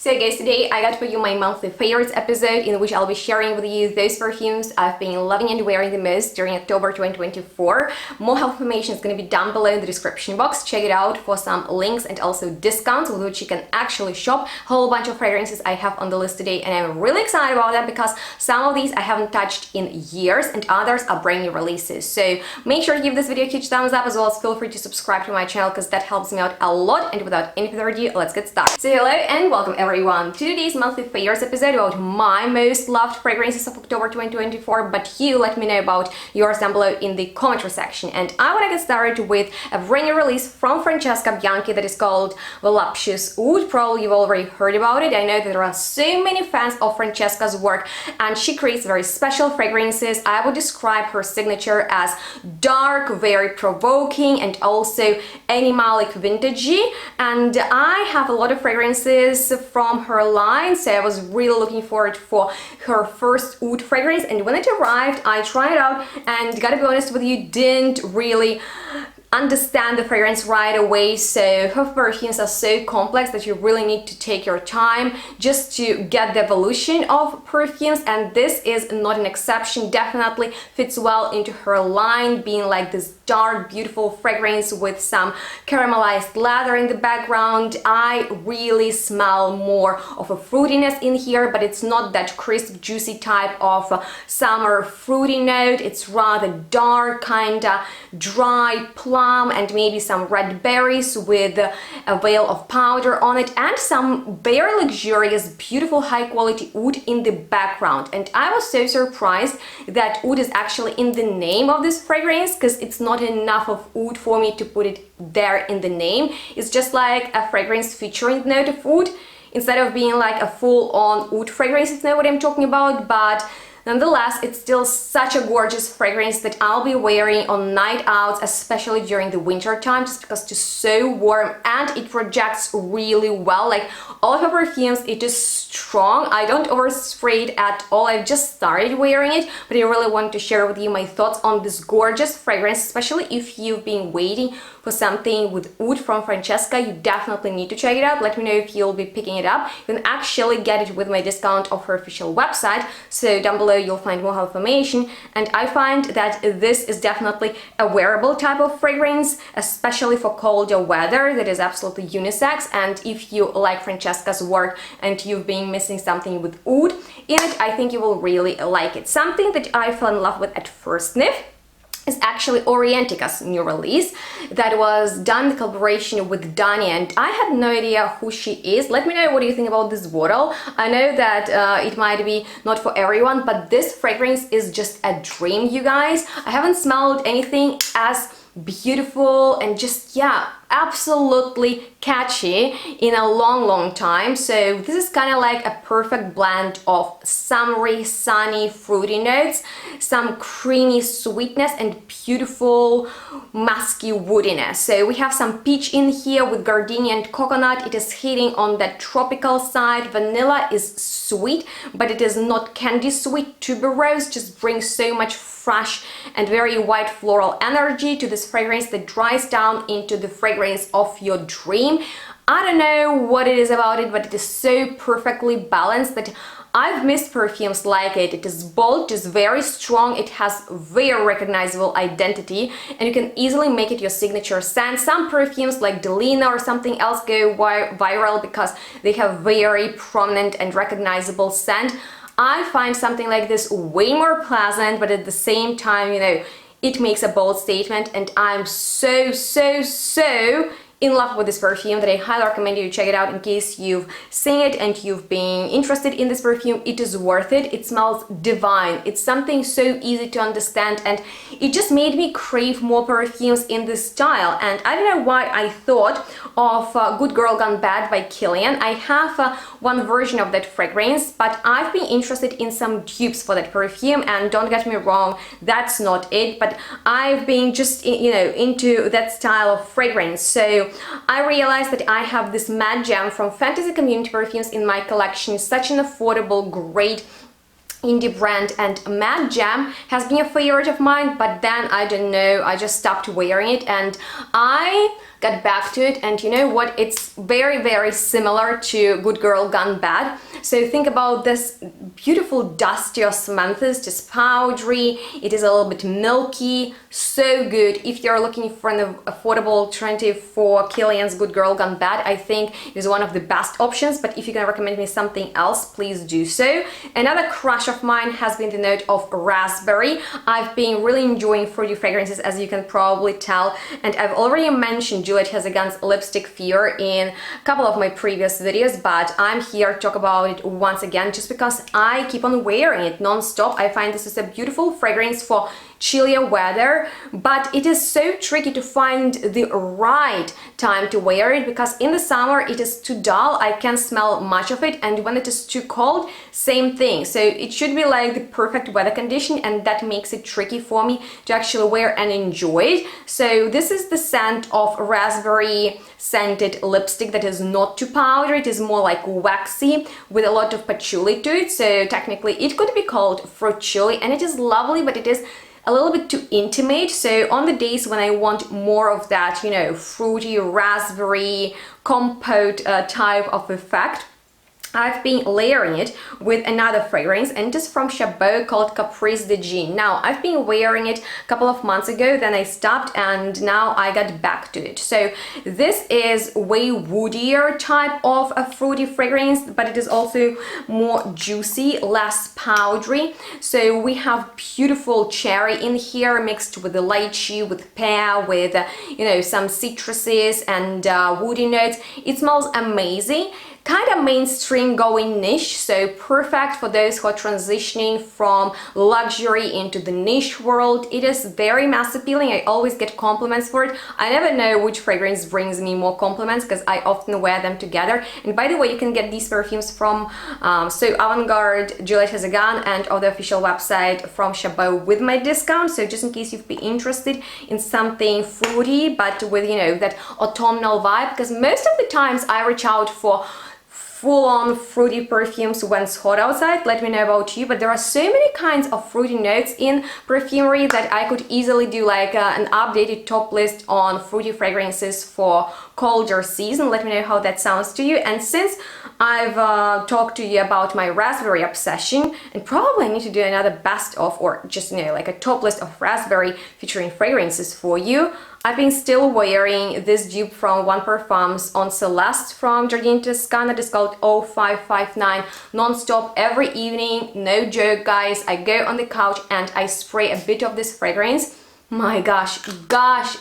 So guys, today I got for you my monthly favorites episode in which I'll be sharing with you those perfumes I've been loving and wearing the most during October 2024. More health information is going to be down below in the description box. Check it out for some links and also discounts with which you can actually shop. A whole bunch of fragrances I have on the list today, and I'm really excited about that because some of these I haven't touched in years and others are brand new releases. So make sure to give this video a huge thumbs up, as well as feel free to subscribe to my channel because that helps me out a lot. And without any further ado, let's get started. So hello and welcome everyone to today's monthly favorites episode about my most loved fragrances of October 2024, but you let me know about yours down below in the commentary section. And I want to get started with a brand new release from Francesca Bianchi that is called Voluptuous Oud. Probably you've already heard about it. I know that there are so many fans of Francesca's work and she creates very special fragrances. I would describe her signature as dark, very provoking, and also animalic vintagey. And I have a lot of fragrances from her line, so I was really looking forward for her first oud fragrance, and when it arrived I tried it out and gotta be honest with you, didn't really understand the fragrance right away. So her perfumes are so complex that you really need to take your time just to get the evolution of perfumes, and this is not an exception. Definitely fits well into her line, being like this dark beautiful fragrance with some caramelized leather in the background. I really smell more of a fruitiness in here, but it's not that crisp juicy type of summer fruity note. It's rather dark, kinda dry plum, and maybe some red berries with a veil of powder on it, and some very luxurious, beautiful, high quality oud in the background. And I was so surprised that oud is actually in the name of this fragrance, because it's not enough of oud for me to put it there in the name. It's just like a fragrance featuring the note of oud instead of being like a full-on oud fragrance, if you know what I'm talking about. But nonetheless, it's still such a gorgeous fragrance that I'll be wearing on night outs, especially during the winter time, just because it's so warm and it projects really well. Like all of her perfumes, it is strong. I don't overspray it at all. I've just started wearing it, but I really want to share with you my thoughts on this gorgeous fragrance, especially if you've been waiting for something with oud from Francesca. You definitely need to check it out. Let me know if you'll be picking it up. You can actually get it with my discount of her official website, so down below you'll find more information. And I find that this is definitely a wearable type of fragrance, especially for colder weather. That is absolutely unisex, and if you like Francesca's work and you've been missing something with oud in it, I think you will really like it. Something that I fell in love with at first sniff is actually Orientica's new release that was done in collaboration with Dani, and I had no idea who she is. Let me know what you think about this bottle. I know that it might be not for everyone, but this fragrance is just a dream, you guys. I haven't smelled anything as beautiful and just, yeah, absolutely catchy in a long time. So this is kind of like a perfect blend of summery, sunny, fruity notes, some creamy sweetness, and beautiful musky woodiness. So we have some peach in here with gardenia and coconut. It is hitting on that tropical side. Vanilla is sweet, but it is not candy sweet. Tuberose just brings so much fresh and very white floral energy to this fragrance that dries down into the fragrance of your dream. I don't know what it is about it, but it is so perfectly balanced that I've missed perfumes like it. It is bold, just very strong. It has very recognizable identity, and you can easily make it your signature scent. Some perfumes like Delina or something else go viral because they have very prominent and recognizable scent. I find something like this way more pleasant, but at the same time, you know, it makes a bold statement, and I'm so in love with this perfume that I highly recommend you check it out in case you've seen it and you've been interested in this perfume. It is worth it. It smells divine. It's something so easy to understand, and it just made me crave more perfumes in this style. And I don't know why I thought of Good Girl Gone Bad by Kilian. I have one version of that fragrance, but I've been interested in some dupes for that perfume, and don't get me wrong, that's not it, but I've been just, you know, into that style of fragrance. So I realized that I have this matte gem from Fantasy Community Perfumes in my collection. Such an affordable, great indie brand, and Matte Jam has been a favorite of mine, but then I don't know, I just stopped wearing it and I got back to it, and you know what, it's very similar to Good Girl Gone Bad. So think about this beautiful dusty osmanthus, just powdery, it is a little bit milky, so good. If you're looking for an affordable alternative for Kilian's Good Girl Gone Bad, I think it is one of the best options, but if you're gonna recommend me something else, please do so. Another crush of mine has been the note of raspberry. I've been really enjoying fruity fragrances, as you can probably tell, and I've already mentioned Juliette Hazegan's Lipstick Fear in a couple of my previous videos, but I'm here to talk about it once again just because I keep on wearing it non-stop. I find this is a beautiful fragrance for chillier weather, but it is so tricky to find the right time to wear it because in the summer it is too dull, I can't smell much of it, and when it is too cold, same thing. So it should be like the perfect weather condition, and that makes it tricky for me to actually wear and enjoy it. So this is the scent of raspberry scented lipstick that is not too powdery, it is more like waxy with a lot of patchouli to it, so technically it could be called fruit chili, and it is lovely, but it is a little bit too intimate. So on the days when I want more of that, you know, fruity raspberry compote type of effect, I've been layering it with another fragrance, and it is from Chaboud called Caprice de Jean. Now, I've been wearing it a couple of months ago, then I stopped, and now I got back to it. So this is way woodier type of a fruity fragrance, but it is also more juicy, less powdery. So we have beautiful cherry in here mixed with the lychee, with pear, with you know, some citruses and woody notes. It smells amazing. Kind of mainstream going niche, so perfect for those who are transitioning from luxury into the niche world. It is very mass appealing. I always get compliments for it. I never know which fragrance brings me more compliments because I often wear them together. And by the way, you can get these perfumes from So Avant-Garde, Juliette Hazegan, and on the official website from Chaboud with my discount. So just in case you'd be interested in something fruity but with, you know, that autumnal vibe, because most of the times I reach out for full-on fruity perfumes when it's hot outside. Let me know about you, but there are so many kinds of fruity notes in perfumery that I could easily do like an updated top list on fruity fragrances for colder season. Let me know how that sounds to you. And since I've talked to you about my raspberry obsession, and probably I need to do another best of, or just, you know, like a top list of raspberry featuring fragrances for you, I've been still wearing this dupe from One Perfumes on Celeste from Giardini Toscana. It's called 0559, non-stop every evening, no joke guys. I go on the couch and I spray a bit of this fragrance. My gosh,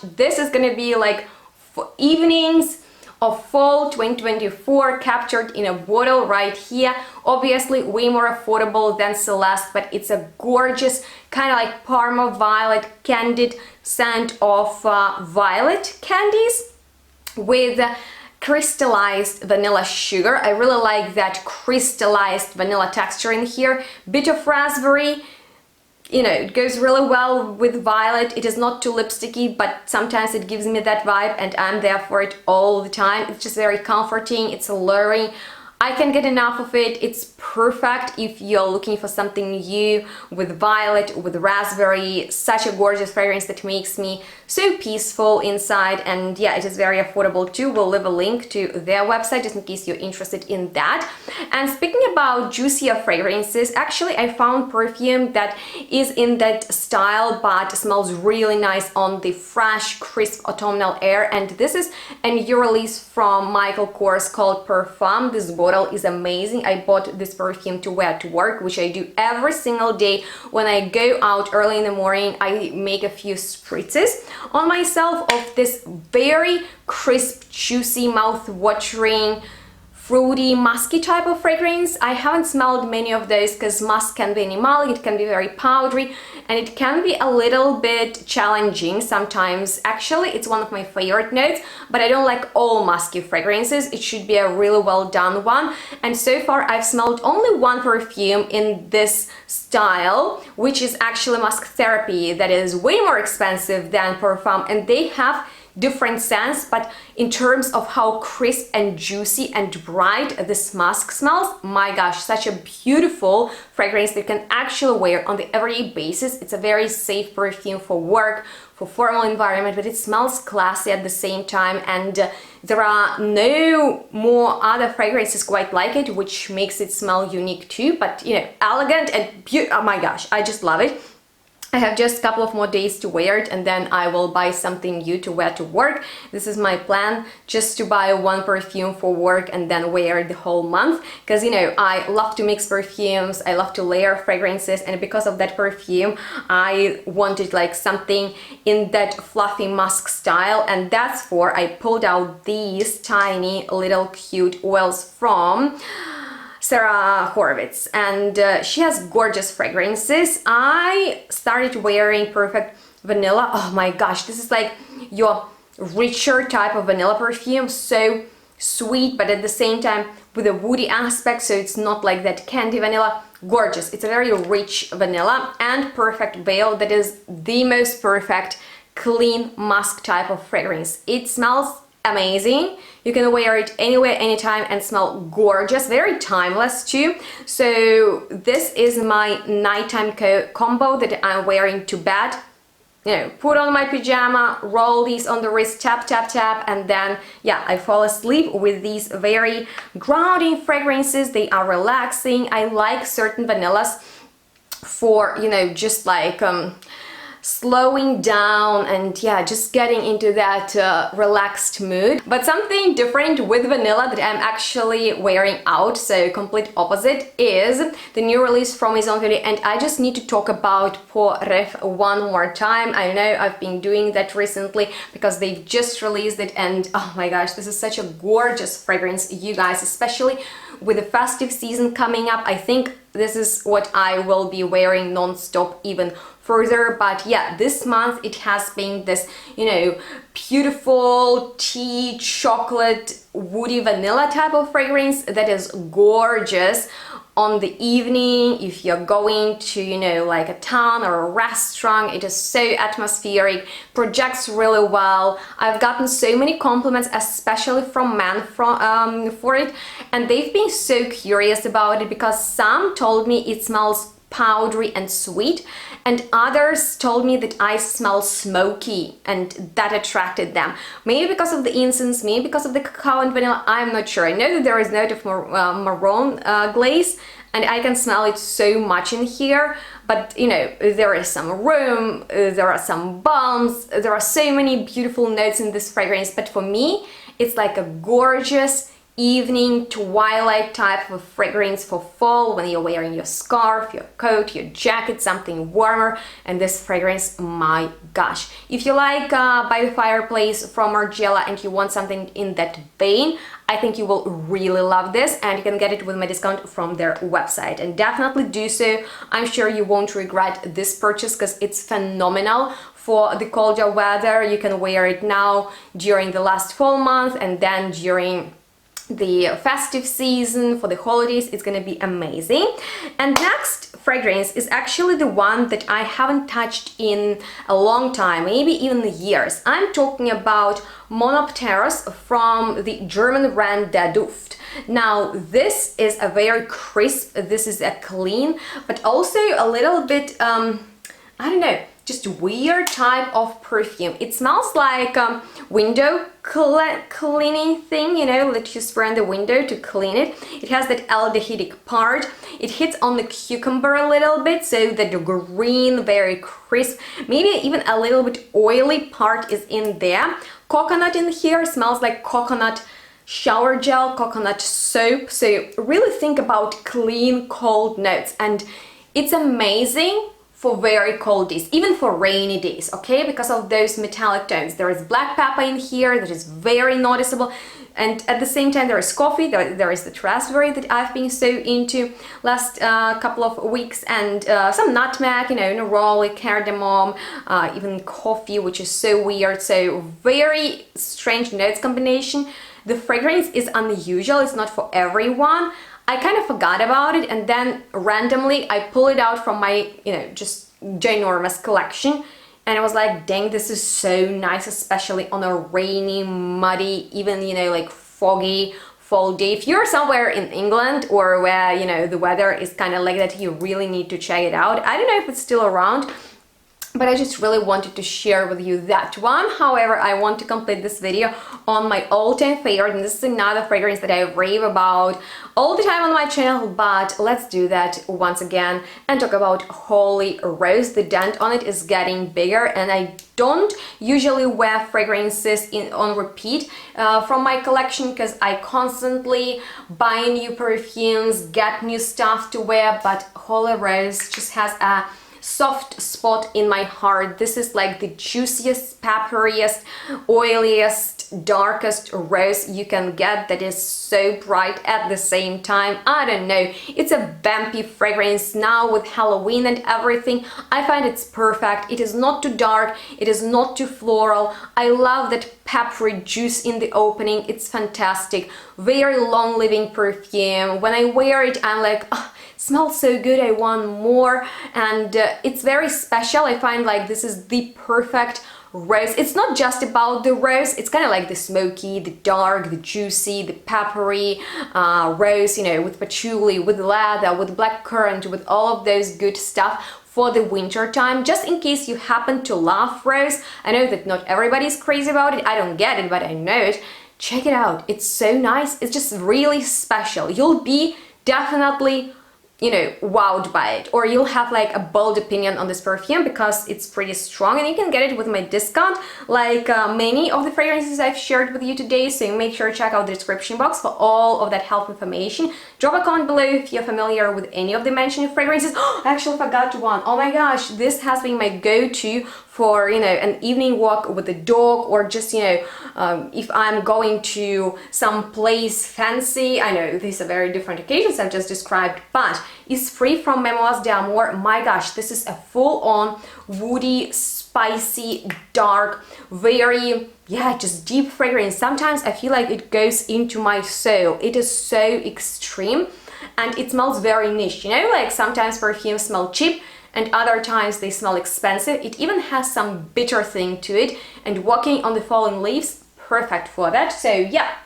this is gonna be like for evenings of fall 2024, captured in a bottle right here. Obviously way more affordable than Celeste, but it's a gorgeous kind of like Parma Violet candid scent of violet candies with crystallized vanilla sugar. I really like that crystallized vanilla texture in here. Bit of raspberry, you know, it goes really well with violet. It is not too lipsticky, but sometimes it gives me that vibe and I'm there for it all the time. It's just very comforting, it's alluring. I can get enough of it. It's perfect if you're looking for something new with violet, with raspberry. Such a gorgeous fragrance that makes me so peaceful inside, and yeah, it is very affordable too. We'll leave a link to their website just in case you're interested in that. And speaking about juicier fragrances, actually I found perfume that is in that style but smells really nice on the fresh, crisp autumnal air, and this is a new release from Michael Kors called Perfume. This bottle is amazing. I bought this perfume to wear to work, which I do every single day. When I go out early in the morning, I make a few spritzes on myself of this very crisp, juicy, mouth-watering, fruity, musky type of fragrance. I haven't smelled many of those because musk can be animalic, it can be very powdery, and it can be a little bit challenging sometimes. Actually, it's one of my favorite notes, but I don't like all musky fragrances. It should be a really well done one. And so far, I've smelled only one perfume in this style, which is actually Musk Therapy, that is way more expensive than Perfume, and they have different scents, but in terms of how crisp and juicy and bright this musk smells, my gosh, such a beautiful fragrance that you can actually wear on the everyday basis. It's a very safe perfume for work, for formal environment, but it smells classy at the same time, and there are no more other fragrances quite like it, which makes it smell unique too, but you know, elegant and beautiful. Oh my gosh, I just love it. I have just a couple of more days to wear it, and then I will buy something new to wear to work. This is my plan, just to buy one perfume for work and then wear it the whole month, because you know, I love to mix perfumes, I love to layer fragrances, and because of that perfume I wanted like something in that fluffy musk style, and that's for I pulled out these tiny little cute oils from Sarah Horowitz, and she has gorgeous fragrances. I started wearing Perfect Vanilla. Oh my gosh, this is like your richer type of vanilla perfume, so sweet but at the same time with a woody aspect, so it's not like that candy vanilla. Gorgeous, it's a very rich vanilla. And Perfect Veil, that is the most perfect clean musk type of fragrance. It smells amazing. You can wear it anywhere, anytime, and smell gorgeous, very timeless too. So this is my nighttime combo that I'm wearing to bed. You know, put on my pajama, roll these on the wrist, tap, tap, tap, and then, yeah, I fall asleep with these very grounding fragrances. They are relaxing. I like certain vanillas for, you know, just like slowing down and yeah, just getting into that relaxed mood. But something different with vanilla that I'm actually wearing out, so complete opposite, is the new release from Maison Violet, and I just need to talk about Pour Rêver one more time. I know I've been doing that recently because they've just released it, and oh my gosh, this is such a gorgeous fragrance, you guys, especially with the festive season coming up. I think this is what I will be wearing non-stop even further. But yeah, this month it has been this, you know, beautiful tea, chocolate, woody vanilla type of fragrance that is gorgeous on the evening if you're going to, you know, like a town or a restaurant. It is so atmospheric, projects really well. I've gotten so many compliments, especially from men for it, and they've been so curious about it because some told me it smells powdery and sweet, and others told me that I smell smoky, and that attracted them. Maybe because of the incense, maybe because of the cacao and vanilla, I'm not sure. I know that there is a note of maroon glaze, and I can smell it so much in here, but you know, there is some room, there are some balms, there are so many beautiful notes in this fragrance, but for me, it's like a gorgeous evening twilight type of fragrance for fall, when you're wearing your scarf, your coat, your jacket, something warmer. And this fragrance, my gosh, if you like By the Fireplace from Margiela and you want something in that vein, I think you will really love this, and you can get it with my discount from their website, and definitely do so. I'm sure you won't regret this purchase because it's phenomenal for the colder weather. You can wear it now during the last fall month, and then during the festive season for the holidays. It's gonna be amazing. And next fragrance is actually the one that I haven't touched in a long time, maybe even years. I'm talking about Monopteros from the German brand Der Duft. Now this is a very crisp, this is a clean, but also a little bit I don't know, just weird type of perfume. It smells like window cleaning thing, you know, that you spray on the window to clean it. It has that aldehydic part. It hits on the cucumber a little bit, so that the green, very crisp, maybe even a little bit oily part is in there. Coconut in here, smells like coconut shower gel, coconut soap. So really think about clean, cold notes, and it's amazing for very cold days, even for rainy days, okay, because of those metallic tones. There is black pepper in here that is very noticeable, and at the same time there is coffee, there is the raspberry that I've been so into last couple of weeks, and some nutmeg, you know, neroli, cardamom, even coffee, which is so weird. So very strange notes combination. The fragrance is unusual, it's not for everyone. I kind of forgot about it, and then randomly I pull it out from my, you know, just ginormous collection, and I was like, dang, this is so nice, especially on a rainy, muddy, even, you know, like foggy fall day. If you're somewhere in England or where, you know, the weather is kind of like that, you really need to check it out. I don't know if it's still around, but I just really wanted to share with you that one. However, I want to complete this video on my all-time favorite, and this is another fragrance that I rave about all the time on my channel, but let's do that once again and talk about Holy Rose. The dent on it is getting bigger, and I don't usually wear fragrances on repeat from my collection because I constantly buy new perfumes, get new stuff to wear, but Holy Rose just has a soft spot in my heart. This is like the juiciest, pepperiest, oiliest, darkest rose you can get that is so bright at the same time. I don't know, it's a vampy fragrance now with Halloween and everything. I find it's perfect. It is not too dark, it is not too floral. I love that peppery juice in the opening. It's fantastic. Very long living perfume. When I wear it, I'm like, oh, smells so good, I want more. And it's very special. I find like this is the perfect rose. It's not just about the rose, it's kind of like the smoky, the dark, the juicy, the peppery rose, you know, with patchouli, with leather, with blackcurrant, with all of those good stuff for the winter time. Just in case you happen to love rose, I know that not everybody's crazy about it, I don't get it, but I know it. Check it out, it's so nice, it's just really special. You'll be definitely, you know, wowed by it, or you'll have like a bold opinion on this perfume because it's pretty strong, and you can get it with my discount like many of the fragrances I've shared with you today. So make sure to check out the description box for all of that help information. Drop a comment below if you're familiar with any of the mentioned fragrances. Oh, I actually forgot one. Oh my gosh, this has been my go-to for, you know, an evening walk with the dog, or just, you know, if I'm going to some place fancy. I know these are very different occasions I've just described, but it's free from Memoirs d'Amour. My gosh, this is a full-on woody, spicy, dark, very, yeah, just deep fragrance. Sometimes I feel like it goes into my soul. It is so extreme, and it smells very niche, you know, like sometimes perfumes smell cheap and other times they smell expensive. It even has some bitter thing to it, and Walking on the Fallen Leaves, perfect for that. So yeah,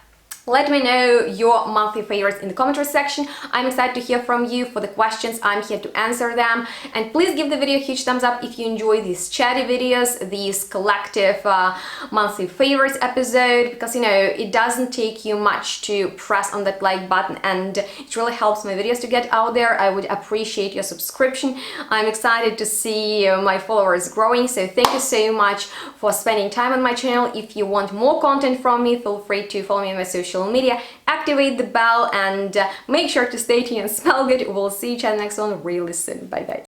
let me know your monthly favorites in the commentary section. I'm excited to hear from you. For the questions, I'm here to answer them. And please give the video a huge thumbs up if you enjoy these chatty videos, these collective monthly favorites episode, because, you know, it doesn't take you much to press on that like button, and it really helps my videos to get out there. I would appreciate your subscription. I'm excited to see my followers growing, so thank you so much for spending time on my channel. If you want more content from me, feel free to follow me on my social media, activate the bell, and make sure to stay tuned and smell good. We'll see each other next one really soon. Bye bye.